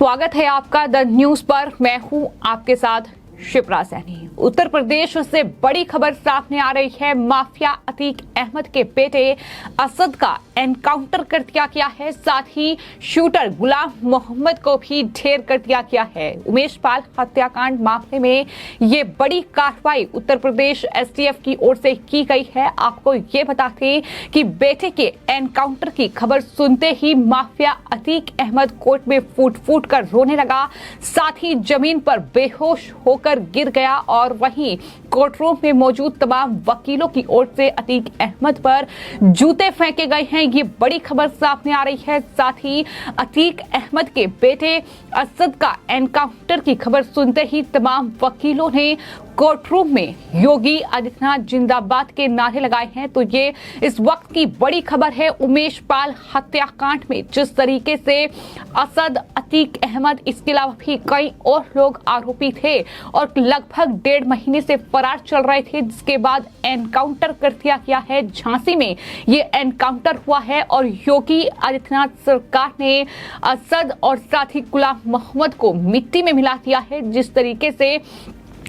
स्वागत है आपका द न्यूज पर। मैं हूं आपके साथ शिप्रा सैनी। उत्तर प्रदेश से बड़ी खबर सामने आ रही है। माफिया अतीक अहमद के बेटे असद का एनकाउंटर कर दिया गया है, साथ ही शूटर गुलाम मोहम्मद को भी ढेर कर दिया गया है। उमेश पाल हत्याकांड मामले में ये बड़ी कार्रवाई उत्तर प्रदेश एसटीएफ की ओर से की गई है। आपको ये बताते कि बेटे के एनकाउंटर की खबर सुनते ही माफिया अतीक अहमद कोर्ट में फूट फूट कर रोने लगा, साथ ही जमीन पर बेहोश होकर गिर गया और वहीं कोर्टरूम में मौजूद तमाम वकीलों की ओर से अतीक अहमद पर जूते फेंके गए हैं। ये बड़ी खबर सामने आ रही है। साथ ही अतीक अहमद के बेटे असद का एनकाउंटर की खबर सुनते ही तमाम वकीलों ने कोर्टरूम में योगी आदित्यनाथ जिंदाबाद के नारे लगाए हैं। तो ये इस वक्त की बड़ी खबर है। उमेश पाल हत्याकांड में जिस तरीके से असद, अतीक अहमद, इसके अलावा भी कई और लोग आरोपी थे और लगभग 1.5 महीने से फरार चल रहे थे, जिसके बाद एनकाउंटर कर दिया गया है। झांसी में ये एनकाउंटर हुआ है और योगी आदित्यनाथ सरकार ने असद और साथ ही गुलाम मोहम्मद को मिट्टी में मिला दिया है। जिस तरीके से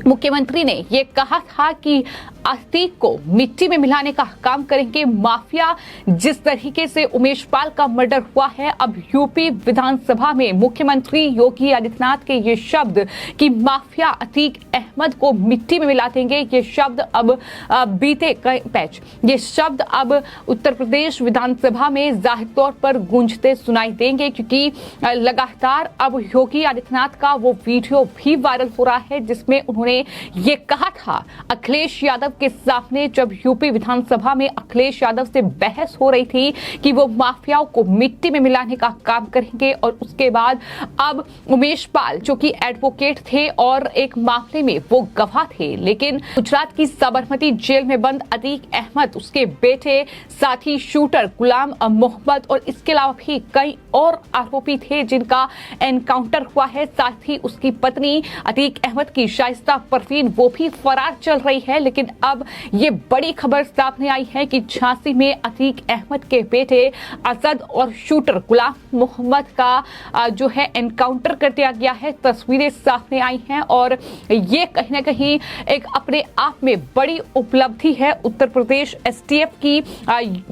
मुख्यमंत्री ने ये कहा था कि अतीक को मिट्टी में मिलाने का काम करेंगे। माफिया जिस तरीके से उमेश पाल का मर्डर हुआ है, अब यूपी विधानसभा में मुख्यमंत्री योगी आदित्यनाथ के ये शब्द कि माफिया अतीक अहमद को मिट्टी में मिला देंगे, ये शब्द अब बीते कई पैच ये शब्द अब उत्तर प्रदेश विधानसभा में जाहिर तौर पर गूंजते सुनाई देंगे, क्योंकि लगातार अब योगी आदित्यनाथ का वो वीडियो भी वायरल हो रहा है जिसमें उन्होंने ये कहा था अखिलेश यादव के सामने, जब यूपी विधानसभा में अखिलेश यादव से बहस हो रही थी कि वो माफियाओं को मिट्टी में मिलाने का काम करेंगे। और उसके बाद अब उमेश पाल जो कि एडवोकेट थे और एक मामले में वो गवाह थे, लेकिन गुजरात की साबरमती जेल में बंद अतीक अहमद, उसके बेटे, साथ ही शूटर गुलाम मोहम्मद और इसके अलावा भी कई और आरोपी थे जिनका एनकाउंटर हुआ है। साथ ही उसकी पत्नी अतीक अहमद की शाइस्ता परवीन वो भी फरार चल रही है। लेकिन अब ये बड़ी खबर सामने आई है कि झांसी में अतीक अहमद के बेटे असद और शूटर गुलाम मोहम्मद का जो है एनकाउंटर कर दिया गया है। तस्वीरें सामने आई हैं और ये कहीं ना कहीं एक अपने आप में बड़ी उपलब्धि है उत्तर प्रदेश एसटीएफ की।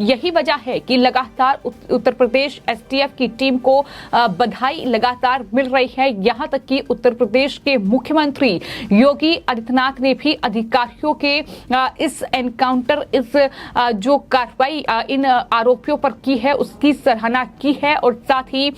यही वजह है कि लगातार उत्तर प्रदेश एसटीएफ की टीम को बधाई लगातार मिल रही है। यहां तक कि उत्तर प्रदेश के मुख्यमंत्री योगी आदित्यनाथ ने भी अधिकारियों के इस एनकाउंटर, इस जो कार्रवाई इन आरोपियों पर की है उसकी सराहना की है। और साथ ही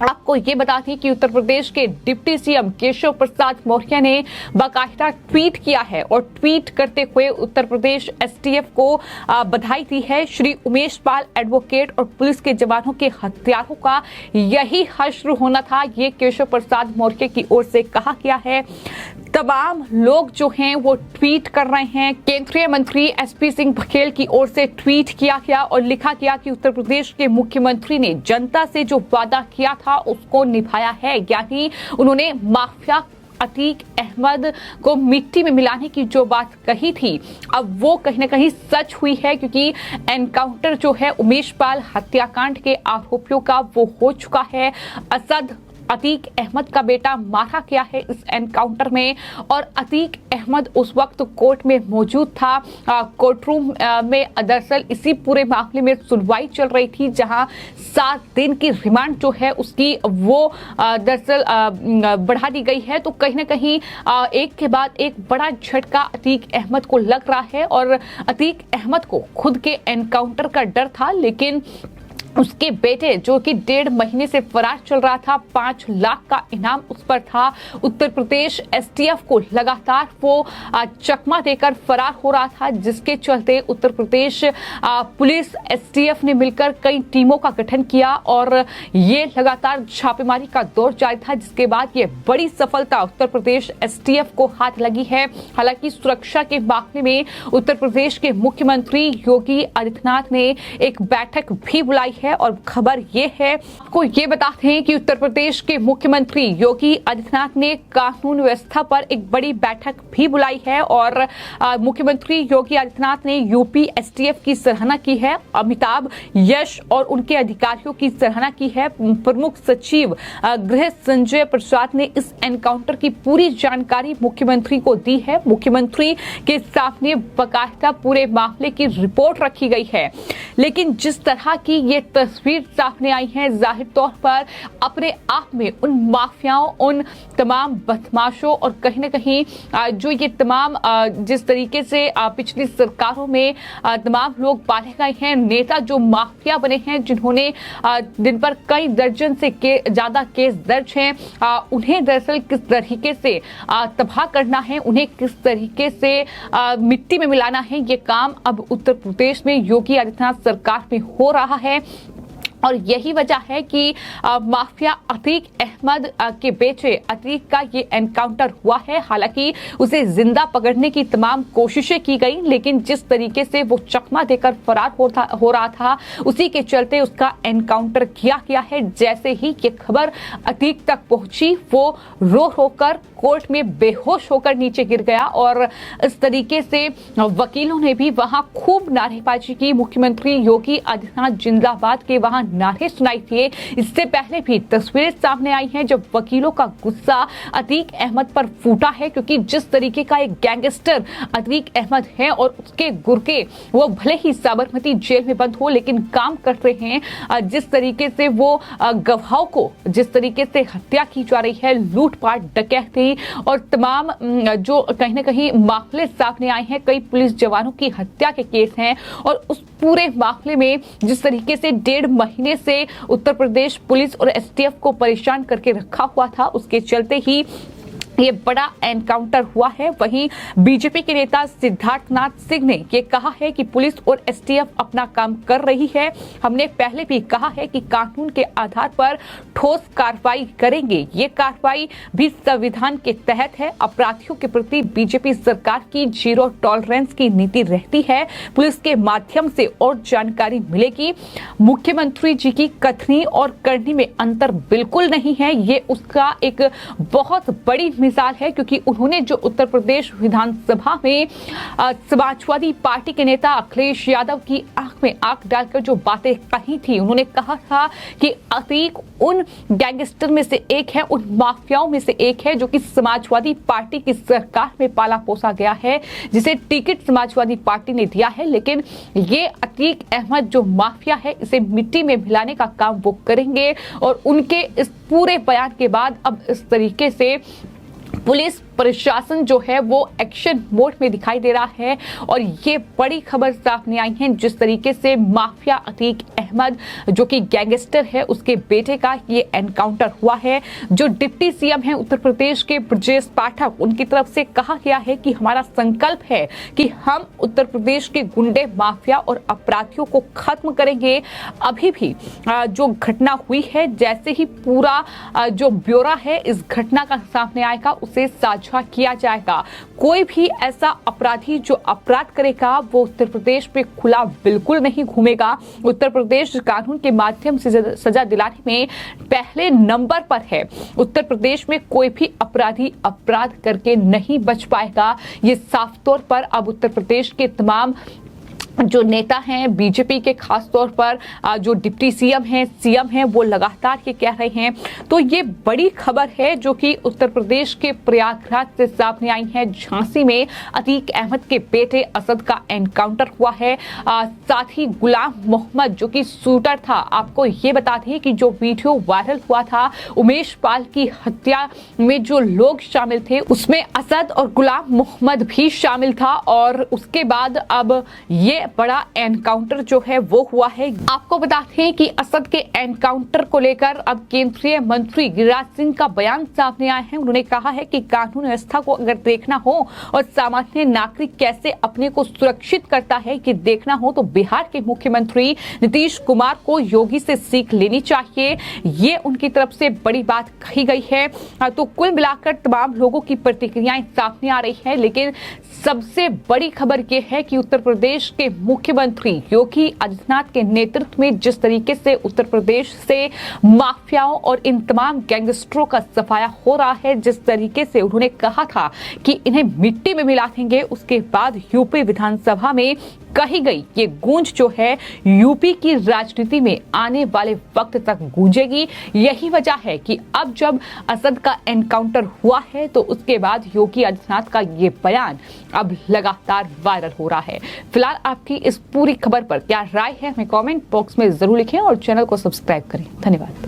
आपको ये बता दें कि उत्तर प्रदेश के डिप्टी सीएम केशव प्रसाद मौर्य ने बाकायदा ट्वीट किया है और ट्वीट करते हुए उत्तर प्रदेश एसटीएफ को बधाई दी है। श्री उमेश पाल एडवोकेट और पुलिस के जवानों के हत्यारों का यही हश्र होना था, ये केशव प्रसाद मौर्य की ओर से कहा गया है। तमाम लोग जो हैं वो ट्वीट कर रहे हैं। केंद्रीय मंत्री एसपी सिंह बघेल की ओर से ट्वीट किया गया और लिखा गया कि उत्तर प्रदेश के मुख्यमंत्री ने जनता से जो वादा किया था उसको निभाया है, यानी उन्होंने माफिया अतीक अहमद को मिट्टी में मिलाने की जो बात कही थी अब वो कहीं ना कहीं सच हुई है, क्योंकि एनकाउंटर जो है उमेश पाल हत्याकांड के आरोपियों का वो हो चुका है। असद, अतीक अहमद का बेटा, मारा गया है इस एनकाउंटर में और अतीक अहमद उस वक्त कोर्ट में मौजूद था। कोर्टरूम में दरअसल इसी पूरे मामले में सुनवाई चल रही थी, जहां 7 दिन की रिमांड जो है उसकी वो दरअसल बढ़ा दी गई है। तो कहीं ना कहीं एक के बाद एक बड़ा झटका अतीक अहमद को लग रहा है और अतीक अहमद को खुद के एनकाउंटर का डर था, लेकिन उसके बेटे जो कि 1.5 महीने से फरार चल रहा था, 5 लाख का इनाम उस पर था। उत्तर प्रदेश एसटीएफ को लगातार वो चकमा देकर फरार हो रहा था, जिसके चलते उत्तर प्रदेश पुलिस एसटीएफ ने मिलकर कई टीमों का गठन किया और ये लगातार छापेमारी का दौर जारी था, जिसके बाद ये बड़ी सफलता उत्तर प्रदेश एसटीएफ को हाथ लगी है। हालांकि सुरक्षा के मामले में उत्तर प्रदेश के मुख्यमंत्री योगी आदित्यनाथ ने एक बैठक भी बुलाई है है और खबर ये है, आपको ये बताते हैं कि उत्तर प्रदेश के मुख्यमंत्री योगी आदित्यनाथ ने कानून व्यवस्था पर एक बड़ी बैठक भी बुलाई है और मुख्यमंत्री योगी आदित्यनाथ ने यूपी एसटीएफ की सराहना की है, अमिताभ यश और उनके अधिकारियों की सराहना की है। प्रमुख सचिव गृह संजय प्रसाद ने इस एनकाउंटर की पूरी जानकारी मुख्यमंत्री को दी है। मुख्यमंत्री के सामने बाकायदा पूरे मामले की रिपोर्ट रखी गई है, लेकिन जिस तरह की ये तस्वीर सामने आई है, जाहिर तौर पर अपने आप में उन माफियाओं, उन तमाम बदमाशों और कहीं ना कहीं जो ये तमाम जिस तरीके से पिछली सरकारों में तमाम लोग पाले गए हैं, नेता जो माफिया बने हैं, जिन्होंने दिन पर कई दर्जन से ज्यादा केस दर्ज हैं, उन्हें दरअसल किस तरीके से तबाह करना है, उन्हें किस तरीके से मिट्टी में मिलाना है, ये काम अब उत्तर प्रदेश में योगी आदित्यनाथ सरकार में हो रहा है। और यही वजह है कि माफिया अतीक अहमद के बेटे अतीक का ये एनकाउंटर हुआ है। हालांकि उसे जिंदा पकड़ने की तमाम कोशिशें की गई, लेकिन जिस तरीके से वो चकमा देकर फरार हो रहा था, उसी के चलते उसका एनकाउंटर किया गया है। जैसे ही ये खबर अतीक तक पहुंची, वो रो रोकर कोर्ट में बेहोश होकर नीचे गिर गया और इस तरीके से वकीलों ने भी वहां खूब नारेबाजी की। मुख्यमंत्री योगी आदित्यनाथ जिंदाबाद के वहां नारे सुनाई थे। इससे पहले भी तस्वीरें सामने आई हैं जब वकीलों का गुस्सा अतीक अहमद पर फूटा है, क्योंकि जिस तरीके का एक गैंगस्टर अतीक अहमद है और उसके गुर्गे वो भले ही साबरमती जेल में बंद हो, लेकिन काम कर रहे हैं। जिस तरीके से वो गवाहों को जिस तरीके से हत्या की जा रही है, लूटपाट, डकैती और तमाम जो कहीं ना कहीं मामले सामने आए हैं, कई पुलिस जवानों की हत्या के केस हैं और उस पूरे मामले में जिस तरीके से 1.5 महीने से उत्तर प्रदेश पुलिस और एसटीएफ को परेशान करके रखा हुआ था, उसके चलते ही ये बड़ा एनकाउंटर हुआ है। वहीं बीजेपी के नेता सिद्धार्थनाथ सिंह ने ये कहा है कि पुलिस और एसटीएफ अपना काम कर रही है। हमने पहले भी कहा है कि कानून के आधार पर ठोस कार्रवाई करेंगे। ये कार्रवाई भी संविधान के तहत है। अपराधियों के प्रति बीजेपी सरकार की जीरो टॉलरेंस की नीति रहती है। पुलिस के माध्यम से और जानकारी मिलेगी। मुख्यमंत्री जी की कथनी और करनी में अंतर बिल्कुल नहीं है। ये उसका एक बहुत बड़ी मिसाल है, क्योंकि उन्होंने जो उत्तर प्रदेश विधानसभा में समाजवादी पार्टी के नेता अखिलेश यादव की आंख में आंख डालकर जो बातें कही थी, उन्होंने कहा था कि अतीक उन गैंगस्टर में से एक है, उन माफियाओं में से एक है जो कि समाजवादी पार्टी की सरकार में पाला पोसा गया है, जिसे टिकट समाजवादी पार्टी ने दिया है। लेकिन ये अतीक अहमद जो माफिया है, इसे मिट्टी में मिलाने का काम वो करेंगे और उनके इस पूरे बयान के बाद अब इस तरीके से पुलिस प्रशासन जो है वो एक्शन मोड में दिखाई दे रहा है और ये बड़ी खबर सामने आई है। जिस तरीके से माफिया अतीक अहमद जो कि गैंगस्टर है, उसके बेटे का ये एनकाउंटर हुआ है। जो डिप्टी सीएम है उत्तर प्रदेश के ब्रजेश पाठक, उनकी तरफ से कहा गया है कि हमारा संकल्प है कि हम उत्तर प्रदेश के गुंडे, माफिया और अपराधियों को खत्म करेंगे। अभी भी जो घटना हुई है, जैसे ही पूरा जो ब्यौरा है इस घटना का सामने आएगा, उसे साझा किया जाएगा। कोई भी ऐसा अपराधी जो अपराध करेगा वो उत्तर प्रदेश में खुला बिल्कुल नहीं घूमेगा। उत्तर प्रदेश कानून के माध्यम से सजा दिलाने में पहले नंबर पर है। उत्तर प्रदेश में कोई भी अपराधी अपराध करके नहीं बच पाएगा। ये साफ तौर पर अब उत्तर प्रदेश के तमाम जो नेता हैं बीजेपी के, खास तौर पर जो डिप्टी सीएम हैं वो लगातार ये कह रहे हैं। तो ये बड़ी खबर है जो कि उत्तर प्रदेश के प्रयागराज से सामने आई है। झांसी में अतीक अहमद के बेटे असद का एनकाउंटर हुआ है। साथ ही गुलाम मोहम्मद जो कि शूटर था, आपको ये बता दें कि जो वीडियो वायरल हुआ था उमेश पाल की हत्या में जो लोग शामिल थे उसमें असद और गुलाम मोहम्मद भी शामिल था और उसके बाद अब ये बड़ा एनकाउंटर जो है वो हुआ है। आपको बताते हैं कि असद के एनकाउंटर को लेकर अब केंद्रीय मंत्री गिरिराज सिंह का बयान सामने आया है। उन्होंने कहा है कि कानून व्यवस्था को अगर देखना हो और सामान्य नागरिक कैसे अपने को सुरक्षित करता है कि देखना हो तो बिहार के मुख्यमंत्री नीतीश कुमार को योगी से सीख लेनी चाहिए। ये उनकी तरफ से बड़ी बात कही गई है। तो कुल मिलाकर तमाम लोगों की प्रतिक्रियाएं सामने आ रही है, लेकिन सबसे बड़ी खबर यह है कि उत्तर प्रदेश के मुख्यमंत्री योगी आदित्यनाथ के नेतृत्व में जिस तरीके से उत्तर प्रदेश से माफियाओं और इन तमाम गैंगस्टरों का सफाया हो रहा है, जिस तरीके से उन्होंने कहा था कि इन्हें मिट्टी में मिला देंगे, उसके बाद यूपी विधानसभा में कही गई ये गूंज जो है यूपी की राजनीति में आने वाले वक्त तक गूंजेगी। यही वजह है कि अब जब असद का एनकाउंटर हुआ है तो उसके बाद योगी आदित्यनाथ का ये बयान अब लगातार वायरल हो रहा है। फिलहाल आपकी इस पूरी खबर पर क्या राय है, हमें कमेंट बॉक्स में जरूर लिखें और चैनल को सब्सक्राइब करें। धन्यवाद।